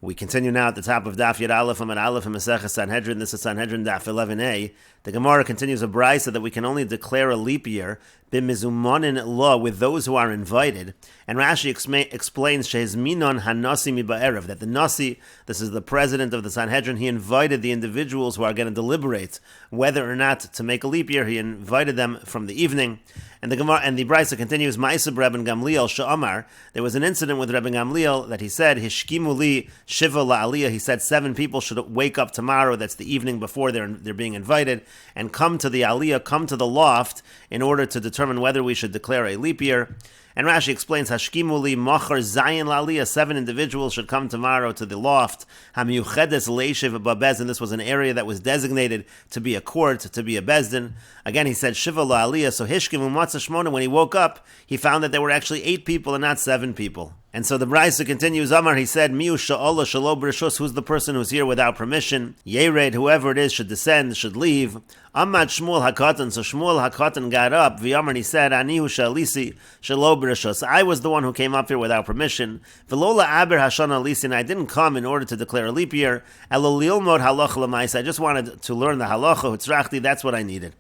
We continue now at the top of Daf Yud Aleph Amud Aleph in Mesechet Sanhedrin. This is Sanhedrin Daf 11a. The Gemara continues a brisa that we can only declare a leap year b'mizumonin law with those who are invited. And Rashi explains shehizminon hanasi miba'erev, that the nasi, this is the president of the Sanhedrin, he invited the individuals who are going to deliberate whether or not to make a leap year. He invited them from the evening. And the Gemara and the brisa continues. Ma'aseh Rabbi Gamliel she'amar. There was an incident with Rabbi Gamliel that he said hishkimu li shiva la'aliyah. He said 7 people should wake up tomorrow. That's the evening before they're being invited, and come to the aliyah, come to the loft, in order to determine whether we should declare a leap year. And Rashi explains, Hashkimu li machar zayin la'aliyah, 7 individuals should come tomorrow to the loft. Hamiyuchedes leishiv babez, and this was an area that was designated to be a court, to be a bezdin. Again, he said shiva la'aliyah, so hishkimu matzah shmona, when he woke up, he found that there were actually 8 people and not 7 people. And so the brisa continues, Amar, he said, Miu sha'olah shalo b'rishus, who's the person who's here without permission? Yered, whoever it is, should descend, should leave. Amad Shmuel HaKatan, so Shmuel HaKatan got up, V'yamar, and he said, Anihu sha'alisi shalo b'rishus, I was the one who came up here without permission. V'lola aber hashana alisi, and I didn't come in order to declare a leap year. Elo lilmod halacha l'maisa, I just wanted to learn the halacha, hutzrachti, that's what I needed.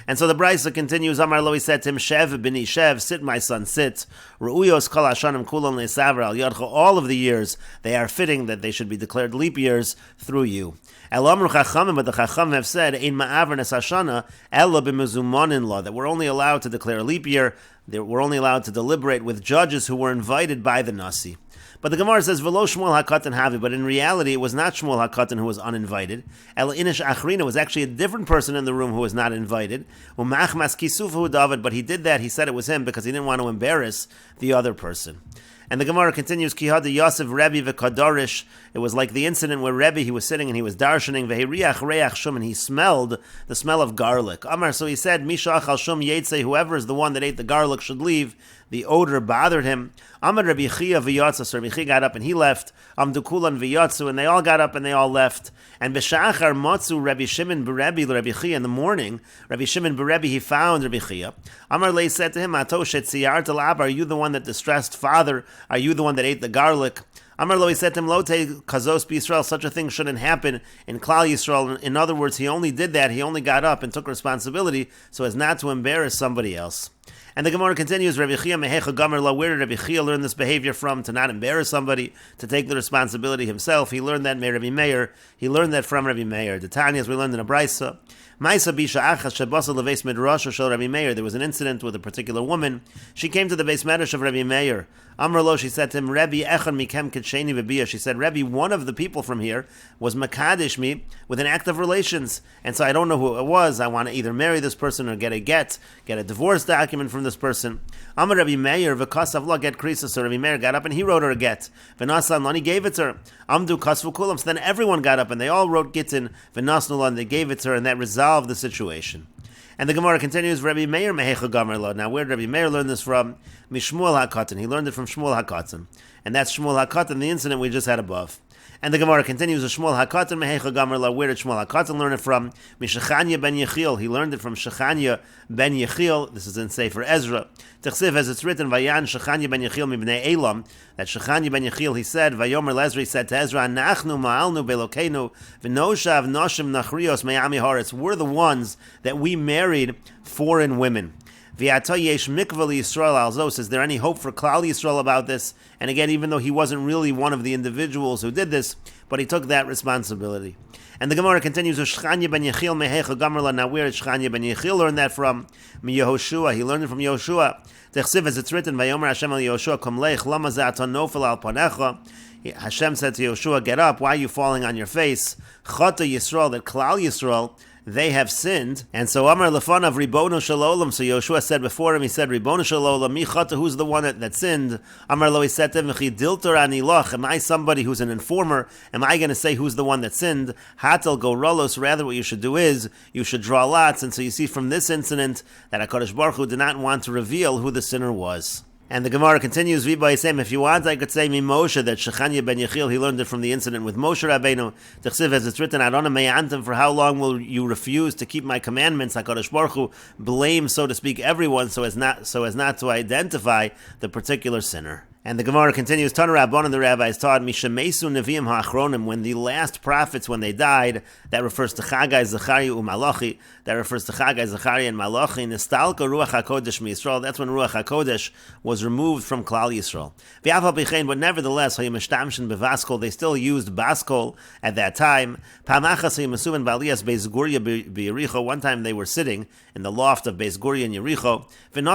And so the brisa continues, Amar lo, he said to him, Shev b'ni Shev, sit my son, sit. Ru'uyos kol hashanim kulon le'saver al yadcha, all of the years, they are fitting that they should be declared leap years through you. El amru chachamim, but the chachamim have said, Ein ma'aver nes hashana, ela b'mezumonin law, that we're only allowed to declare a leap year, that we're only allowed to deliberate with judges who were invited by the nasi. But the Gemara says, V'lo Shmuel HaKatan havi, but in reality, it was not Shmuel HaKatan who was uninvited. El inish achrina was actually a different person in the room who was not invited. U'machmas kisufu David, but he did that, he said it was him because he didn't want to embarrass the other person. And the Gemara continues, Kihada Yosef Rebbe v'Kadarish. It was like the incident where Rebbe, he was sitting and he was darshaning, v'hiriach reach shum, and he smelled the smell of garlic. Amar, so he said, Misha achal shum yetze, whoever is the one that ate the garlic should leave. The odor bothered him. Amar Rabbi Chia v'yatza, so Rabbi Chia got up and he left. Amdu kulan v'yatzu, and they all got up and they all left. And b'shachar matzu Rabbi Shimon b'Rebbe l'Rabbi Chia, in the morning, Rabbi Shimon b'Rebbe, he found Rabbi Chia. Amar lei said to him, Ato shetziyarta l'ab, are you the one that distressed father? Are you the one that ate the garlic? Amar lo, he said to him, Lote kazos b'Yisrael, such a thing shouldn't happen in Klal Yisrael. In other words, he only did that, he only got up and took responsibility so as not to embarrass somebody else. And the Gemara continues, Rabbi Chia mehecha gamer la, where did Rabbi Chia learn this behavior from, to not embarrass somebody, to take the responsibility himself? He learned that from Rabbi Meir. He learned that from Rabbi Meir. The Tanya, as we learned in a brisa, Ma'isa bisha achas shebasa leveis midrash shel Rabbi Meir. There was an incident with a particular woman. She came to the beis medrash of Rabbi Meir. Amar lo, she said to him, Rebbe echad mikem kitsheni v'biyah. She said, Rebbe, one of the people from here was makadish me with an act of relations, and so I don't know who it was. I want to either marry this person or get a divorce document from this person. Amar Rabbi Meir v'kasav lo get krisa. So Rabbi Meir got up and he wrote her a get. V'nasan lo, he gave it to her. Amdu kasvu kulam. So then everyone got up and they all wrote gittin. V'nasnu lo, and they gave it to her, and that resolved the situation. And the Gemara continues, Rabbi Meir mehecha gamer lo. Now, where did Rabbi Meir learn this from? Mishmuel HaKatan. He learned it from Shmuel HaKatan. And that's Shmuel HaKatan, the incident we just had above. And the Gemara continues, Shmuel HaKatan mehecha gamer lo. Where did Shmuel HaKatan learn it from? Mishachanya ben Yechiel. He learned it from Shechanya ben Yechiel. This is in Sefer Ezra. Techsiv, as it's written, Vayan Shechanya ben Yechiel mibnei Elam. That Shechanya ben Yechiel, he said, Vayomer Lezra, he said to Ezra, Nachnu ma'alnu belokeinu v'noshav noshim nachrios me'ami haaretz. We're the ones that we married foreign women. V'ata yesh mikvah Yisrael alzos. Is there any hope for Klal Yisrael about this? And again, even though he wasn't really one of the individuals who did this, but he took that responsibility. And the Gemara continues, Shechanya ben Yechiel mehecha gamer lo. Now, where did Shechanya ben Yechiel learn that from? Yehoshua. He learned it from Yehoshua. Techsiv, as it's written, Vayomer Hashem el Yehoshua kom lech lama za'aton nofel al panecha. Hashem said to Yehoshua, get up, why are you falling on your face? Chata Yisrael, that Klal Yisrael, they have sinned. And so Amar Lefanav Ribono Shalom. So Yoshua said before him, he said, Ribono Shalom, mi chata, who's the one that sinned? Amar Lo, he said to him, Diltor ani loch. Am I somebody who's an informer? Am I going to say who's the one that sinned? Hatel go rolos. Rather, what you should do is, you should draw lots. And so you see from this incident that HaKadosh Baruch Hu did not want to reveal who the sinner was. And the Gemara continues, if you want, I could say Moshe, that Shechanya ben Yechiel, he learned it from the incident with Moshe Rabbeinu. Techsiv, as it's written, Adonai me'antim, for how long will you refuse to keep my commandments? HaKadosh Baruch Hu blame, so to speak, everyone so as not to identify the particular sinner. And the Gemara continues, Tana Rabban, and the rabbis taught, Mishamesu Neviim Ha'achronim, when the last prophets, when they died, that refers to Chagai, Zechariah, Umalachi, that refers to Chagai, Zechariah, and Malachi, Nistalka Ruach HaKodesh Yisrael, that's when Ruach HaKodesh was removed from Klal Yisrael. But nevertheless, they still used Baskol at that time. One time they were sitting in the loft of Beis Guria in Yericho, and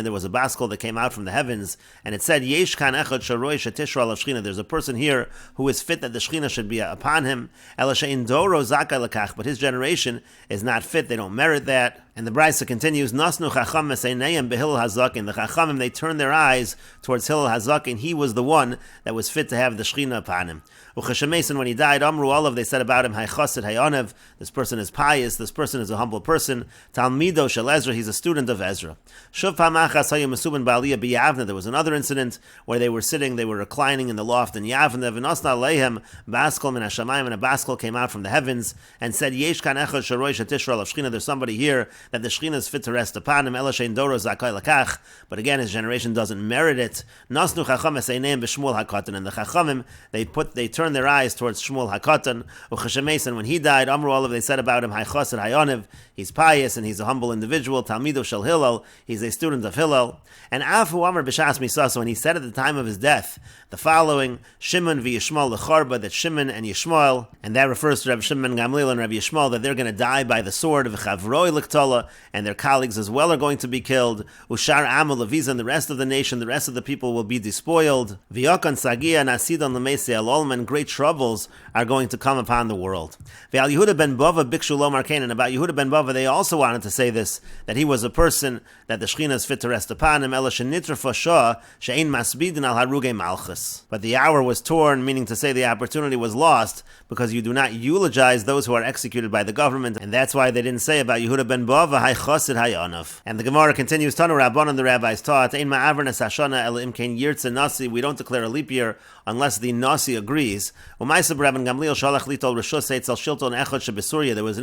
there was a Baskol that came out from the heavens, and it said, Yesh kan echad sharoi shetishra alav shechina. There's a person here who is fit that the shechina should be upon him. Ela she'in doro zakai lekach, but his generation is not fit. They don't merit that. And the Brisa continues, Nasnu chacham meseinayim behillel hazakin. The chachamim, they turned their eyes towards Hillel hazakin. He was the one that was fit to have the shechina upon him. Uchashemesin, when he died, Amru Olav, they said about him, Haychasid Hayonev, this person is pious, this person is a humble person. Talmido shel Ezra, he's a student of Ezra. Shuv pamachas hayim mesubin ba'aliyah b'Yavne. There was another incident where they were sitting, they were reclining in the loft in Yavne. V'nosna leihem baskol min hashamayim, and a baskol came out from the heavens and said, Yesh kan echad sharoi shetishra alav shechina. There's somebody here that the shechina is fit to rest upon him. Ela shein doro zakai lakach. But again, his generation doesn't merit it. Nasnu chacham eseineim b'shmuel hakatan. And the chachamim, they turned their eyes towards Shmuel HaKatan. Uchashemesan, when he died, Amru Olav, they said about him, Haychasid Hayonev, he's pious and he's a humble individual. Talmido shel Hillel, he's a student of Hillel. And Afu Amar B'Shas Misasa, when he said at the time of his death, the following, Shimon v'Yishmael lecharba, that Shimon and Yishmael, and that refers to Rabbi Shimon Gamliel and Rabbi Yishmael, that they're going to die by the sword of Chavroi Liktola, and their colleagues as well are going to be killed. Ushar Amul Leviza, and the rest of the nation, the rest of the people will be despoiled. V'Yokan Sagia Nasidon Lemesi Alolm, and great troubles are going to come upon the world. Ve'al Yehuda ben Bava Bikshu Lo Markain, and about Yehuda ben Bava, they also wanted to say this, that he was a person that the Shechina is fit to rest upon him. Ela shenitra fasha she'ein masbidin al haruge malchus. But the hour was torn, meaning to say the opportunity was lost, because you do not eulogize those who are executed by the government, and that's why they didn't say about Yehuda ben Bava hay chosid hay anav. And the Gemara continues, Tanu Rabban, and the rabbis taught, Ein ma'avernes hashana el imkein yirtze nasi. We don't declare a leap year unless the nasi agrees. There was an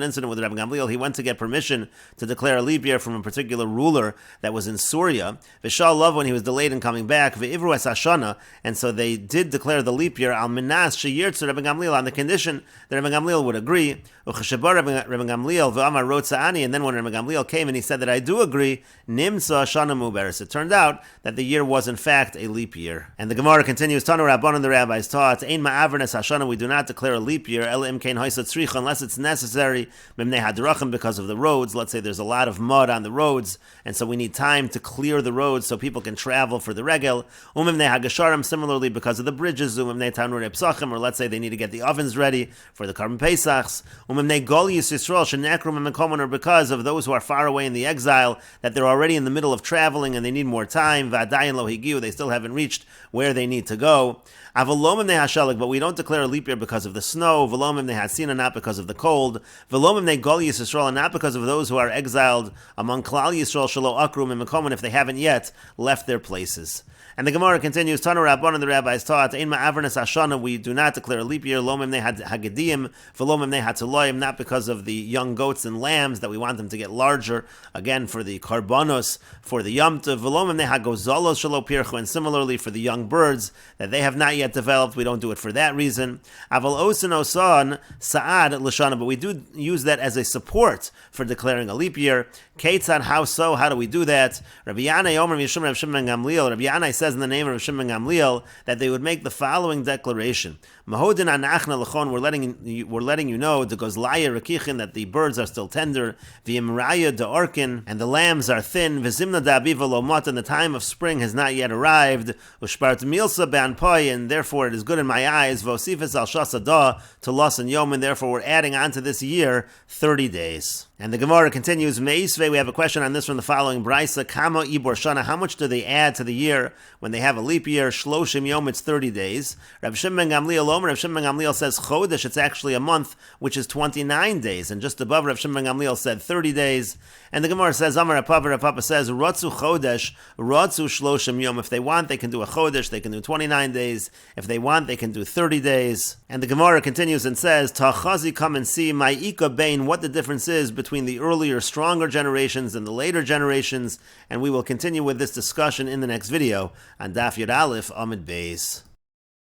incident with Rabbi Gamliel. He went to get permission to declare a leap year from a particular ruler that was in Syria. V'shal love, when he was delayed in coming back. Ve'ivru es hashana, and so they did declare the leap year al minas sheyirtzu Rabbi Gamliel, on the condition that Rabbi Gamliel would agree. Uchashabar Rabbi Gamliel v'amar rotza'ani, and then when Rabbi Gamliel came and he said that I do agree, nimsa hashana muberes. It turned out that the year was in fact a leap year. And the Gemara continues, Tanu Rabban, and the rabbis taught, Ein ma'avernes hashana, we do not declare a leap year, el imkein hoysat tzricha, unless it's necessary, mimnei hadrachim, because of the roads. Let's say there's a lot of mud on the roads, and so we need time to clear the roads so people can travel for the regel. Umimnei hagasharim, similarly because of the bridges. Umimnei tanur psachim, or let's say they need to get the ovens ready for the Karban Pesachs. Umimnei golius Yisrael shenekrum mekoman, or because of those who are far away in the exile, that they're already in the middle of traveling and they need more time. V'adayin lo higiu, they still haven't reached where they need to go. Avalomim nehashalig, but we don't declare a leap year because of the snow. Velomim nehasina, not because of the cold. Velomim negolius Yisrael, and not because of those who are exiled among Klal Yisrael shelo akrum and mekoman, if they haven't yet left their places. And the Gemara continues, Tanu Rabban, and the rabbis taught, Ein ma'avernes hashana, we do not declare a leap year, lomim ne hagediyim, velomim ne hatzeloyim, not because of the young goats and lambs that we want them to get larger, again for the karbanos, for the Yom Tov, velomim ne hagozalos shelo pirchu, and similarly for the young birds that they have not yet developed, we don't do it for that reason. Aval osin osan sa'ad l'shana, but we do use that as a support for declaring a leap year. Keitzad, how so? How do we do that? Rabbi Yanai Omer Yishum Rabbi Shimon Gamliel, Rabbi Yanai says in the name of Rabbi Shimon Gamliel that they would make the following declaration: Mahodin anachna lechon, we're letting you know the gozlaya rekichin, that the birds are still tender, v'imraya de'orkin, and the lambs are thin, v'zimna da'abiva lomot, and the time of spring has not yet arrived, u'shpart milsa be'anpoi, and therefore it is good in my eyes, v'osifes al shasada to los and yom, and therefore we're adding on to this year 30 days. And the Gemara continues, Meisve, we have a question on this from the following Brisa, Kama Ibor Shana, how much do they add to the year when they have a leap year? Shloshim Yom, it's 30 days. Rabbi Shimon Gamliel Omer, Rabbi Shimon Gamliel says Chodesh, it's actually a month, which is 29 days. And just above, Rabbi Shimon Gamliel said 30 days. And the Gemara says, Amar Rapapa says, Rotzu Chodesh, Rotzu Shloshim Yom. If they want, they can do a Chodesh, they can do 29 days. If they want, they can do 30 days. And the Gemara continues and says, Tachazi, come and see, my Ika Bain, what the difference is between between the earlier, stronger generations and the later generations, and we will continue with this discussion in the next video on Daf Yud Aleph Amud Beis.